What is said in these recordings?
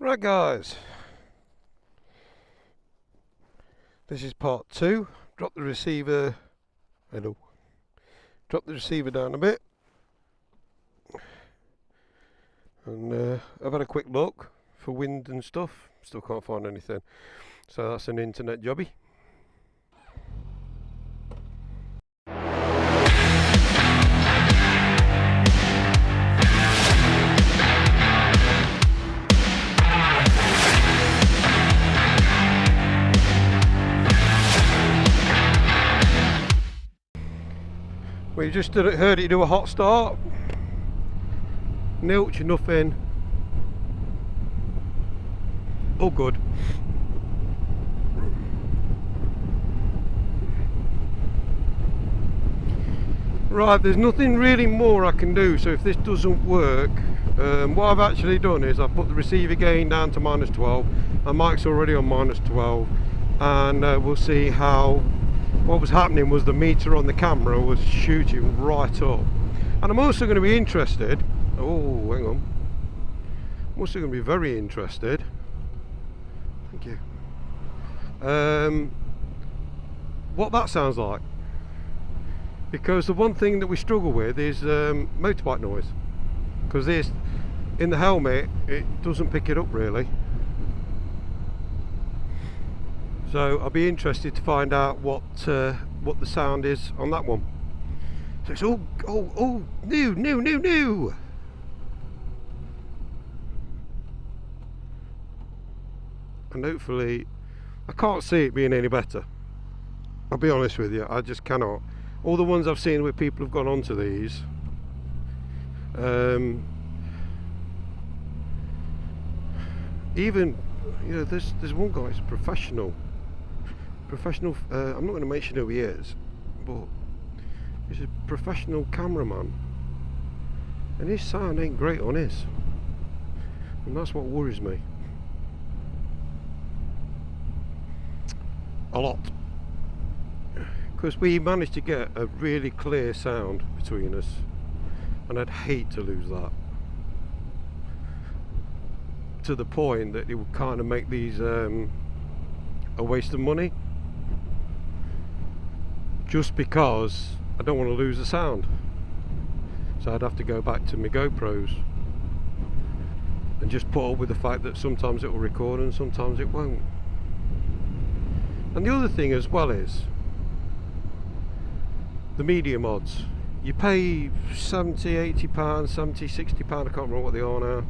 Right guys, this is part 2. Drop the receiver, drop the receiver down a bit, and I've had a quick look for wind and stuff, still can't find anything, so that's an internet jobby. We just heard it do a hot start. Nilch, nothing. All good. Right, there's nothing really more I can do, so if this doesn't work, what I've actually done is I've put the receiver gain down to -12. My mic's already on -12, and we'll see how. What was happening was the meter on the camera was shooting right up, and I'm also going to be interested. Oh, hang on. I'm also going to be very interested. Thank you. What that sounds like, because the one thing that we struggle with is motorbike noise, because this in the helmet it doesn't pick it up really. So I'll be interested to find out what the sound is on that one. So it's all new. And hopefully, I can't see it being any better. I'll be honest with you, I just cannot. All the ones I've seen where people have gone onto these, even, you know, there's one guy who's professional. I'm not going to mention who he is, but he's a professional cameraman, and his sound ain't great on his, and that's what worries me a lot, because we managed to get a really clear sound between us, and I'd hate to lose that, to the point that it would kind of make these a waste of money, just because I don't want to lose the sound. So I'd have to go back to my GoPros and just put up with the fact that sometimes it will record and sometimes it won't. And the other thing as well is the media mods. You pay £70, £80, £70, £60, I can't remember what they are now,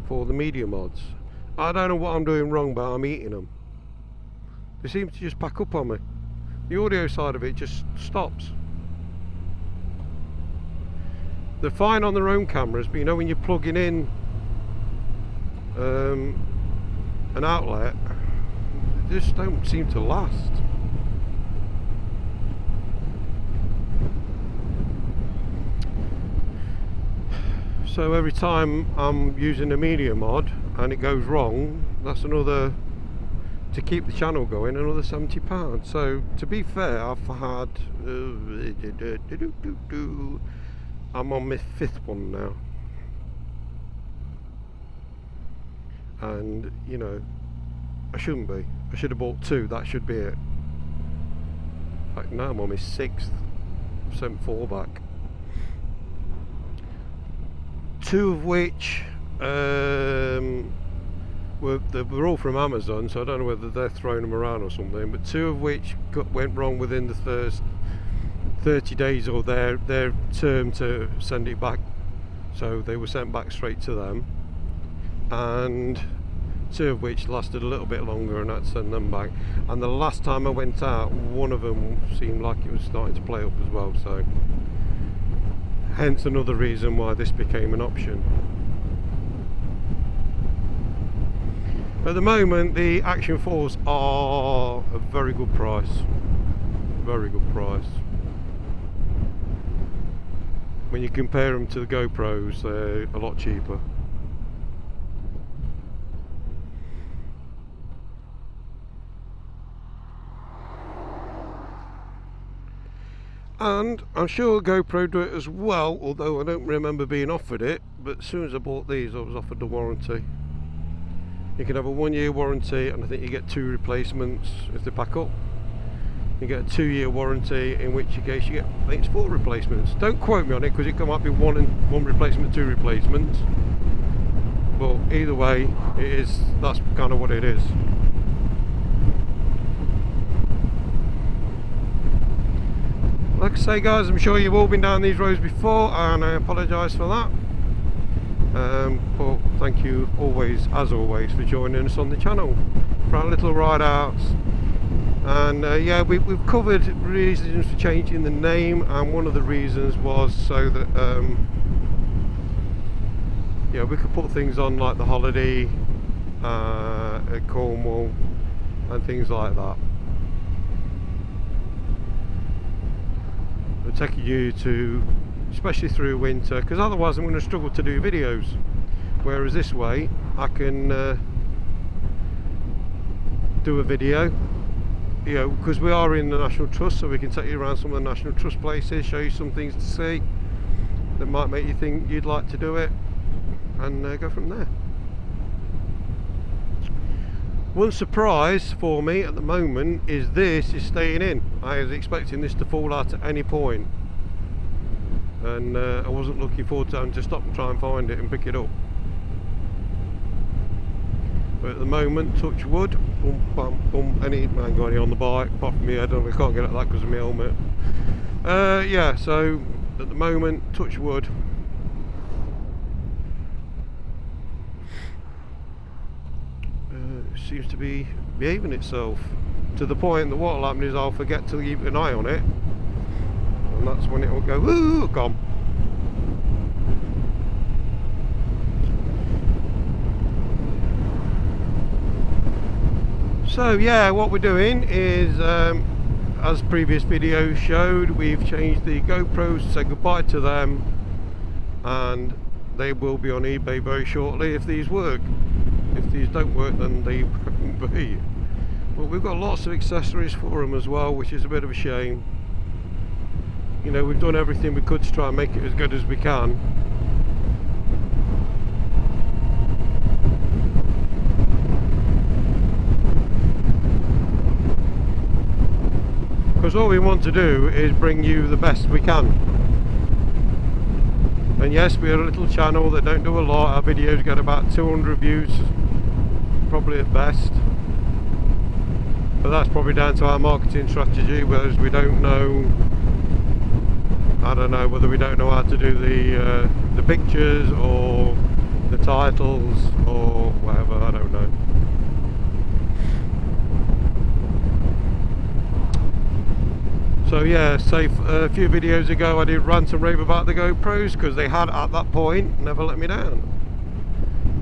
for the media mods. I don't know what I'm doing wrong, but I'm eating them. They seem to just pack up on me. The audio side of it just stops. They're fine on their own cameras, but you know, when you're plugging in an outlet, they just don't seem to last. So every time I'm using a media mod and it goes wrong, that's another, to keep the channel going, another £70. So to be fair, I've had I'm on my 5th one now, and you know, I shouldn't be. I should have bought 2. That should be it. In fact, now I'm on my 6th. Sent 4 back, 2 of which were all from Amazon, so I don't know whether they're throwing them around or something, but 2 of which went wrong within the first 30 days or their term to send it back, so they were sent back straight to them, and 2 of which lasted a little bit longer and I had to send them back. And the last time I went out, one of them seemed like it was starting to play up as well, so hence another reason why this became an option. At the moment, the Action 4s are a very good price. Very good price. When you compare them to the GoPros, they're a lot cheaper. And I'm sure GoPro do it as well, although I don't remember being offered it, but as soon as I bought these I was offered the warranty. You can have a 1-year warranty, and I think you get 2 replacements if they pack up. You get a 2-year warranty, in which case you get, I think it's 4 replacements. Don't quote me on it, because it might be one replacement, 2 replacements. But either way, that's kind of what it is. Like I say, guys, I'm sure you've all been down these roads before, and I apologise for that. But thank you always, as always, for joining us on the channel for our little ride outs. And yeah, we've covered reasons for changing the name, and one of the reasons was so that yeah, we could put things on like the holiday at Cornwall and things like that. We're taking you to, especially through winter, because otherwise I'm going to struggle to do videos. Whereas this way I can do a video, you know, because we are in the National Trust, so we can take you around some of the National Trust places, show you some things to see that might make you think you'd like to do it, and go from there. One surprise for me at the moment is this is staying in. I was expecting this to fall out at any point, and I wasn't looking forward to having to stop and try and find it and pick it up. But at the moment, touch wood, boom, bum, boom, I ain't got any on the bike, apart from my head, I can't get at that because of my helmet. Yeah, so at the moment, touch wood. Seems to be behaving itself, to the point that what'll happen is I'll forget to keep an eye on it, and that's when it will go, ooh, gone. So yeah, what we're doing is, as previous videos showed, we've changed the GoPros to say goodbye to them, and they will be on eBay very shortly if these work. If these don't work, then they won't be. But we've got lots of accessories for them as well, which is a bit of a shame. You know, we've done everything we could to try and make it as good as we can. Because all we want to do is bring you the best we can. And yes, we're a little channel that don't do a lot. Our videos get about 200 views, probably at best. But that's probably down to our marketing strategy, whereas we don't know, I don't know whether we don't know how to do the pictures or the titles or whatever, I don't know. So yeah, say a few videos ago I did rant and rave about the GoPros, because they had at that point never let me down.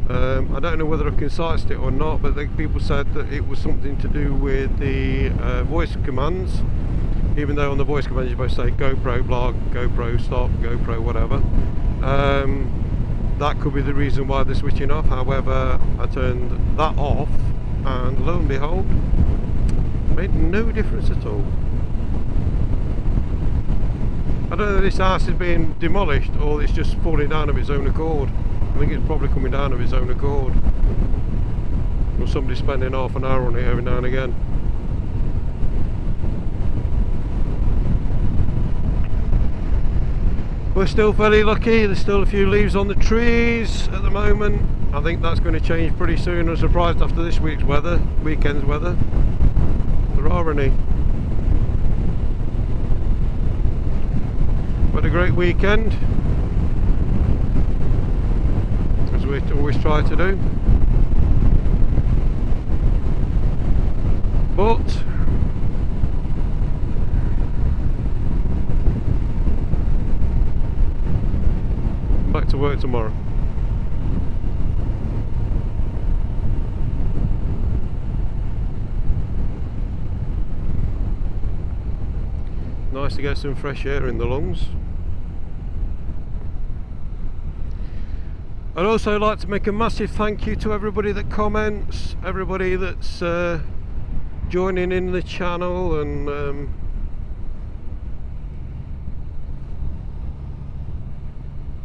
I don't know whether I can cite it or not, but people said that it was something to do with the voice commands, even though on the voice commands you both say GoPro blog, GoPro stop, GoPro whatever. That could be the reason why they're switching off. However, I turned that off, and lo and behold, made no difference at all. I don't know if this house is being demolished or it's just falling down of its own accord. I think it's probably coming down of its own accord. Or somebody spending half an hour on it every now and again. We're still fairly lucky, there's still a few leaves on the trees at the moment. I think that's going to change pretty soon. I'm surprised after this week's weather, weekend's weather, there are any. Had a great weekend, as we always try to do, but back to work tomorrow. Nice to get some fresh air in the lungs. I'd also like to make a massive thank you to everybody that comments, everybody that's joining in the channel, and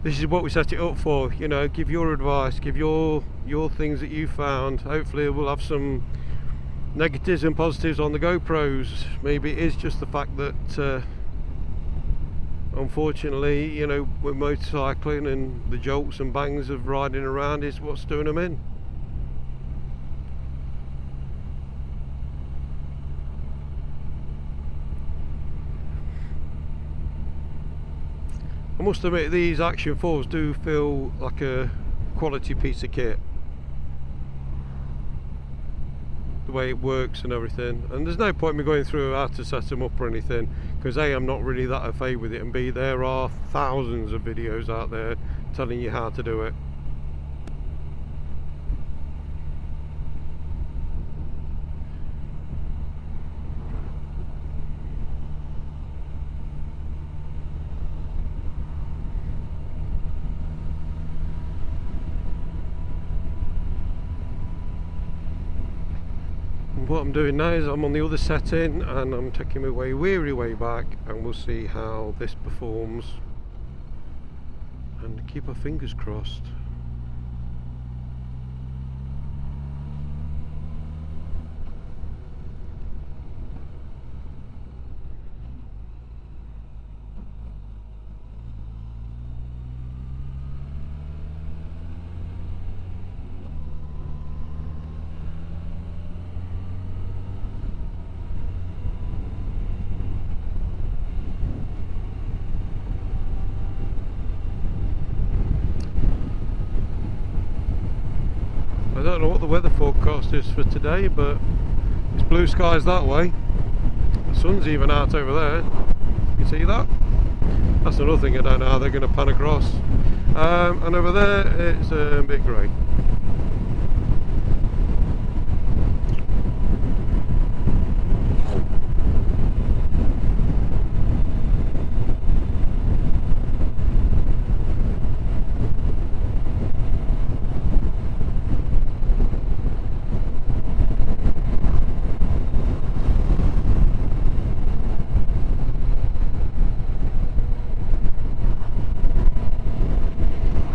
this is what we set it up for, you know, give your advice, give your things that you found. Hopefully we'll have some negatives and positives on the GoPros. Maybe it is just the fact that unfortunately, you know, with motorcycling and the jolts and bangs of riding around is what's doing them in. I must admit, these Action 4s do feel like a quality piece of kit, the way it works and everything. And there's no point in me going through how to set them up or anything, because A, I'm not really that au fait with it, and B, there are thousands of videos out there telling you how to do it. What I'm doing now is I'm on the other setting and I'm taking my weary way back, and we'll see how this performs and keep our fingers crossed. I don't know what the weather forecast is for today, but it's blue skies that way. The sun's even out over there. You see that? That's another thing I don't know how they're going to pan across. And over there it's a bit grey.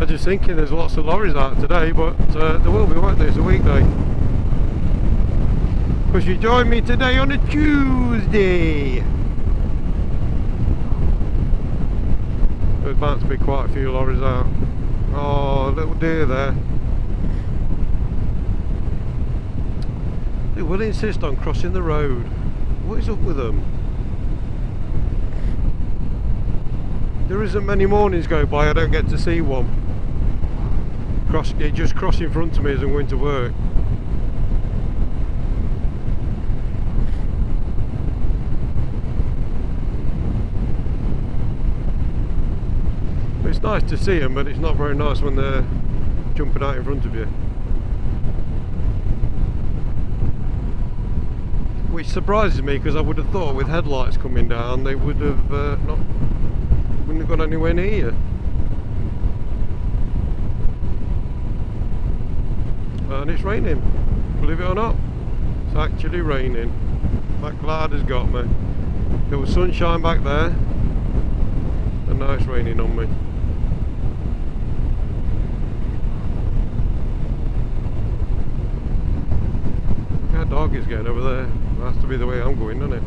I'm just thinking there's lots of lorries out today, but there will be, won't there? It's a weekday. Because you join me today on a Tuesday. There's bound to be quite a few lorries out. Oh, little deer there. They will insist on crossing the road. What is up with them? There isn't many mornings go by I don't get to see one. It just cross in front of me as I'm going to work. It's nice to see them, but it's not very nice when they're jumping out in front of you. Which surprises me, because I would have thought with headlights coming down they would have wouldn't have gone anywhere near you. And it's raining, believe it or not. It's actually raining. That cloud has got me. There was sunshine back there, and now it's raining on me. Look how dog is going over there. That has to be the way I'm going, doesn't it?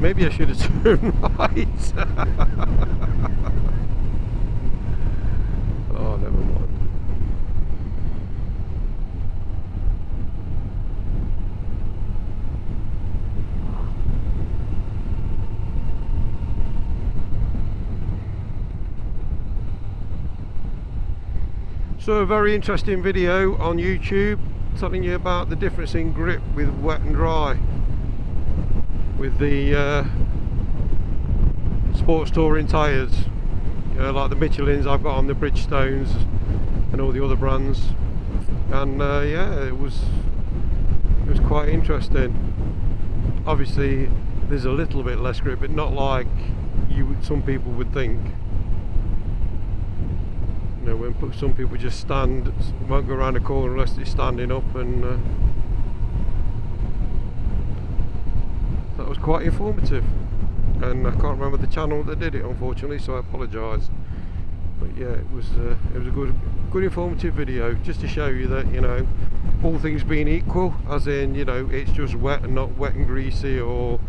Maybe I should have turned right. Oh, never mind. So a very interesting video on YouTube telling you about the difference in grip with wet and dry with the sports touring tyres, like the Michelins I've got on the Bridgestones and all the other brands. And yeah, it was quite interesting. Obviously there's a little bit less grip, but not like some people would think. You know, when some people just stand, won't go around a corner unless it's standing up, and that was quite informative. and I can't remember the channel that did it, unfortunately, so I apologise. But yeah, it was a good informative video, just to show you that, you know, all things being equal, as in, you know, it's just wet and not wet and greasy or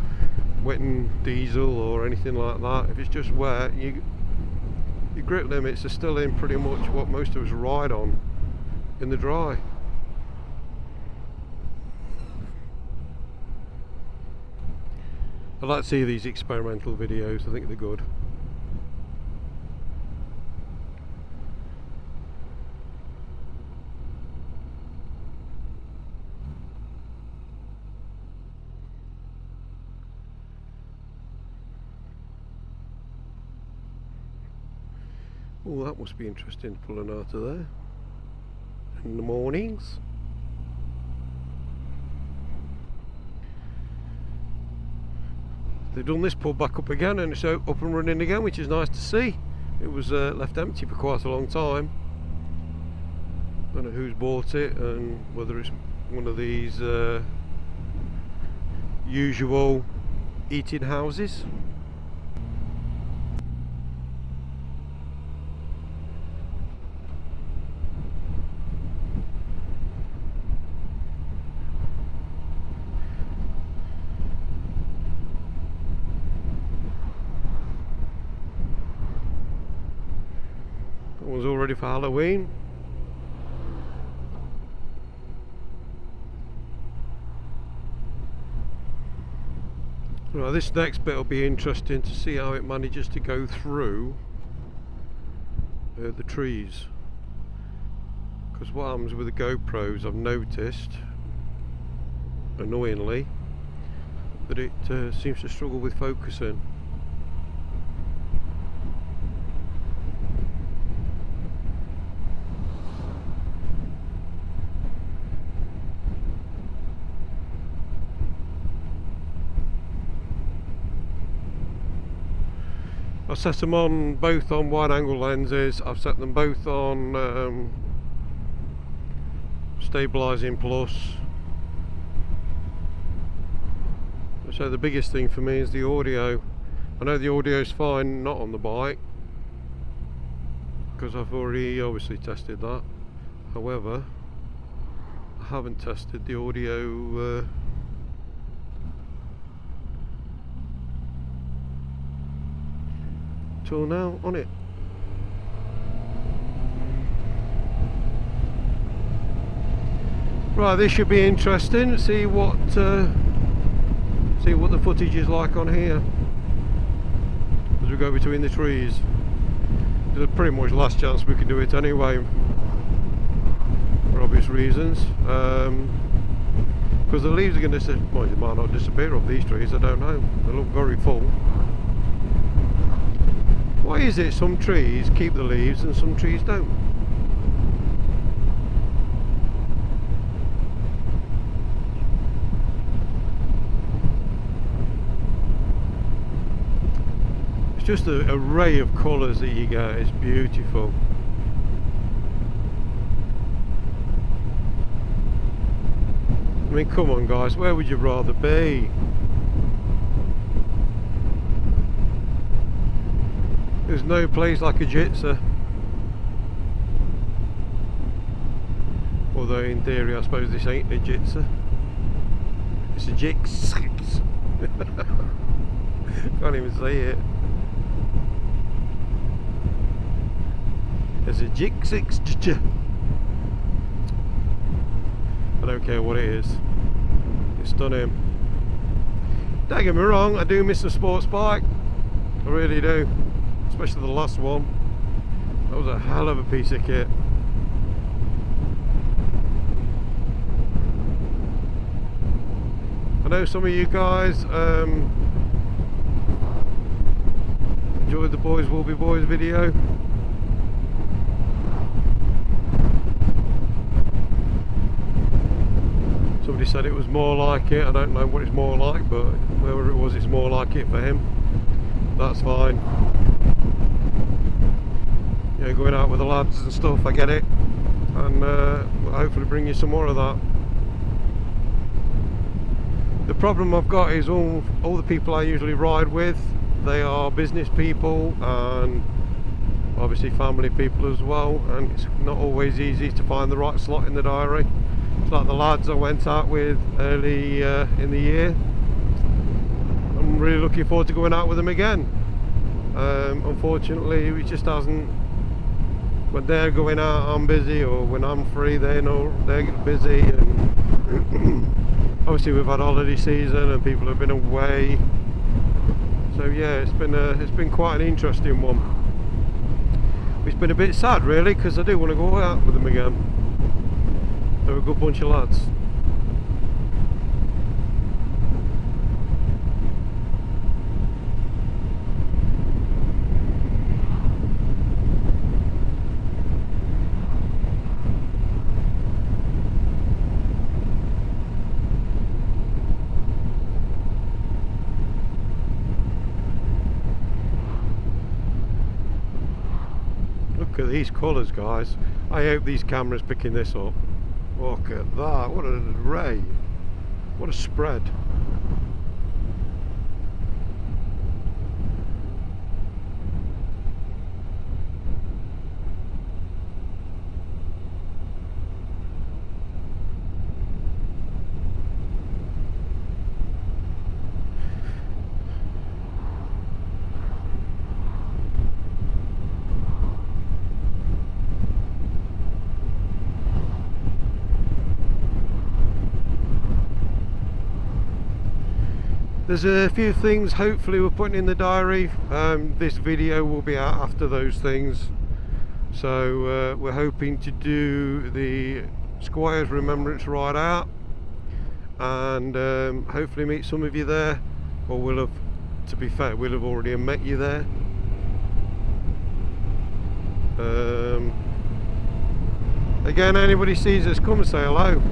wet and diesel or anything like that. If it's just wet, your grip limits are still in pretty much what most of us ride on in the dry. I like to see these experimental videos, I think they're good. Oh, that must be interesting, pulling out of there in the mornings. They've done this pull back up again, and it's up and running again, which is nice to see. It was left empty for quite a long time. Don't know who's bought it and whether it's one of these usual eating houses. One's all ready for Halloween. Right, this next bit will be interesting to see how it manages to go through the trees. Because what happens with the GoPros, I've noticed, annoyingly, that it seems to struggle with focusing. I've set them on both on wide angle lenses. I've set them both on stabilizing plus. So the biggest thing for me is the audio. I know the audio is fine, not on the bike, because I've already obviously tested that. However, I haven't tested the audio till now on it. Right, this should be interesting. See what the footage is like on here as we go between the trees. It's pretty much last chance we can do it anyway, for obvious reasons. Because the leaves are going to, well, they might not disappear off these trees. I don't know. They look very full. Why is it some trees keep the leaves and some trees don't? It's just an array of colours that you get. It's beautiful. I mean, come on guys, where would you rather be? There's no place like a Jitsa. Although in theory I suppose this ain't a Jitsa. It's a Jix. Can't even say it. It's a Jix. I don't care what it is. It's stunning. Don't get me wrong, I do miss a sports bike. I really do. Especially the last one. That was a hell of a piece of kit. I know some of you guys enjoyed the Boys Will Be Boys video. Somebody said it was more like it. I don't know what it's more like, but whoever it was, it's more like it for him. That's fine. Yeah, going out with the lads and stuff, I get it, and we'll hopefully bring you some more of that. The problem I've got is all the people I usually ride with they are business people and obviously family people as well, and it's not always easy to find the right slot in the diary. It's like the lads I went out with early in the year. I'm really looking forward to going out with them again. Unfortunately, it just hasn't. When they're going out, I'm busy, or when I'm free, they know they're busy. And obviously, we've had holiday season, and people have been away. So yeah, it's been quite an interesting one. It's been a bit sad, really, because I do want to go out with them again. They're a good bunch of lads. Look at these colours, guys. I hope these cameras picking this up. Look at that, what an array, what a spread. There's a few things hopefully we're putting in the diary. This video will be out after those things. So we're hoping to do the Squire's Remembrance Ride out, and hopefully meet some of you there, or we'll have, to be fair, we'll have already met you there. Again, anybody sees us, come and say hello.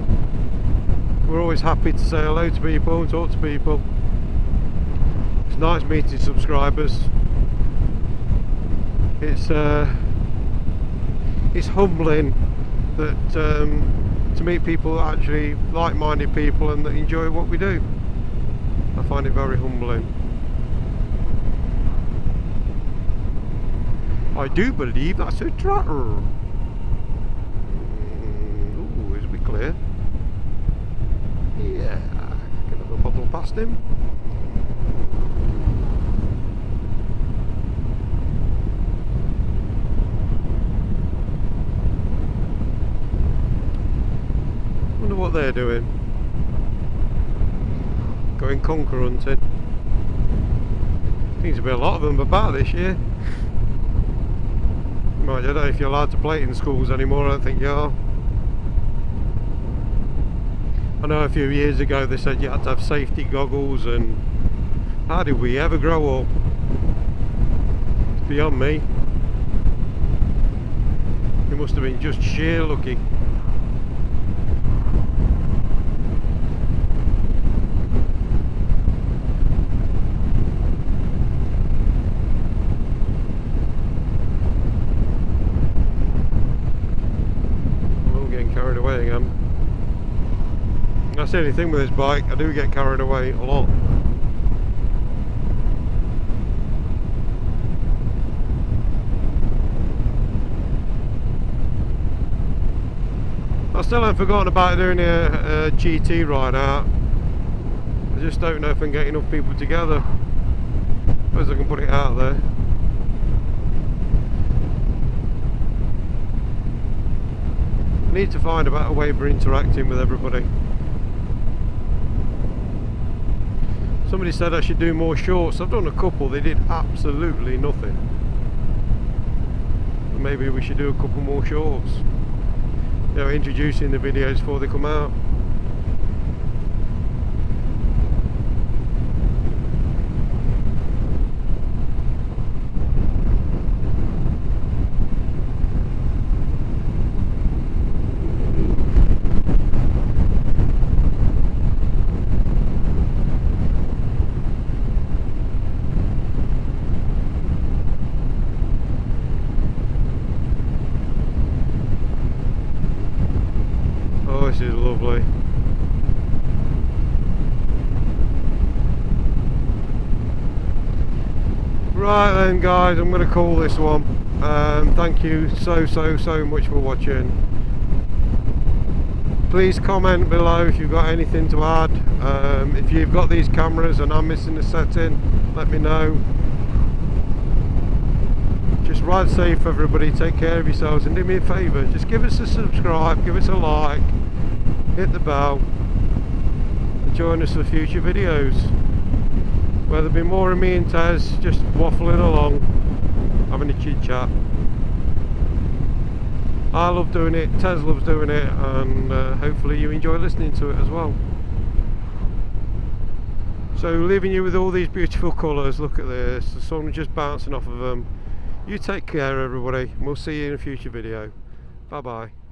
We're always happy to say hello to people and talk to people. It's nice meeting subscribers. It's humbling that to meet people, actually like-minded people, and that enjoy what we do. I find it very humbling. I do believe that's a trotter. Ooh, is we clear? Yeah, get another bottle past him. Wonder what they're doing. Going conker hunting. Seems to be a lot of them about this year. I don't know if you're allowed to play it in schools anymore. I don't think you are. I know a few years ago they said you had to have safety goggles, and how did we ever grow up? It's beyond me. It must have been just sheer lucky. Carried away again. That's the only thing with this bike, I do get carried away a lot. I still haven't forgotten about doing a GT ride out. I just don't know if I can get enough people together. Suppose I can put it out there. Need to find a better way for interacting with everybody. Somebody said I should do more shorts. I've done a couple, they did absolutely nothing. But maybe we should do a couple more shorts. You know, introducing the videos before they come out. This is lovely. Right then guys, I'm going to call this one. Thank you so much for watching. Please comment below if you've got anything to add. If you've got these cameras and I'm missing a setting, let me know. Just ride safe everybody, take care of yourselves, and do me a favour, just give us a subscribe, give us a like, hit the bell, and join us for future videos where there'll be more of me and Tez just waffling along, having a chit chat. I love doing it, Tez loves doing it, and hopefully you enjoy listening to it as well. So leaving you with all these beautiful colours. Look at this, the sun just bouncing off of them. You take care everybody, we'll see you in a future video. Bye bye.